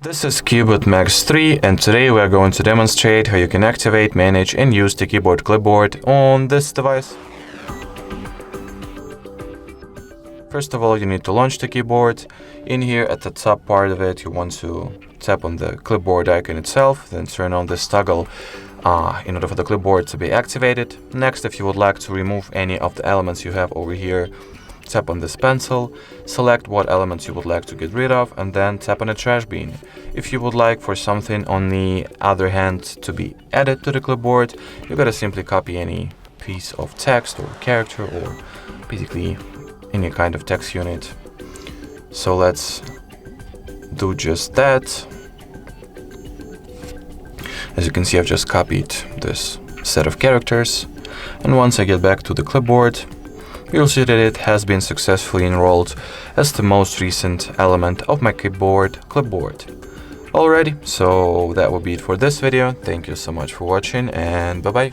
This is CUBOT Max 3, and today we are going to demonstrate how you can activate, manage and use the keyboard clipboard on this device. First of all, you need to launch the keyboard. In here at the top part of it, you want to tap on the clipboard icon itself, then turn on this toggle in order for the clipboard to be activated. Next, if you would like to remove any of the elements you have over here, tap on this pencil, select what elements you would like to get rid of, and then tap on a trash bin. If you would like for something on the other hand to be added to the clipboard, you gotta simply copy any piece of text or character or basically any kind of text unit. So let's do just that. As you can see, I've just copied this set of characters, and once I get back to the clipboard, you'll see that it has been successfully enrolled as the most recent element of my clipboard. Alrighty, so that will be it for this video. Thank you so much for watching, and bye bye.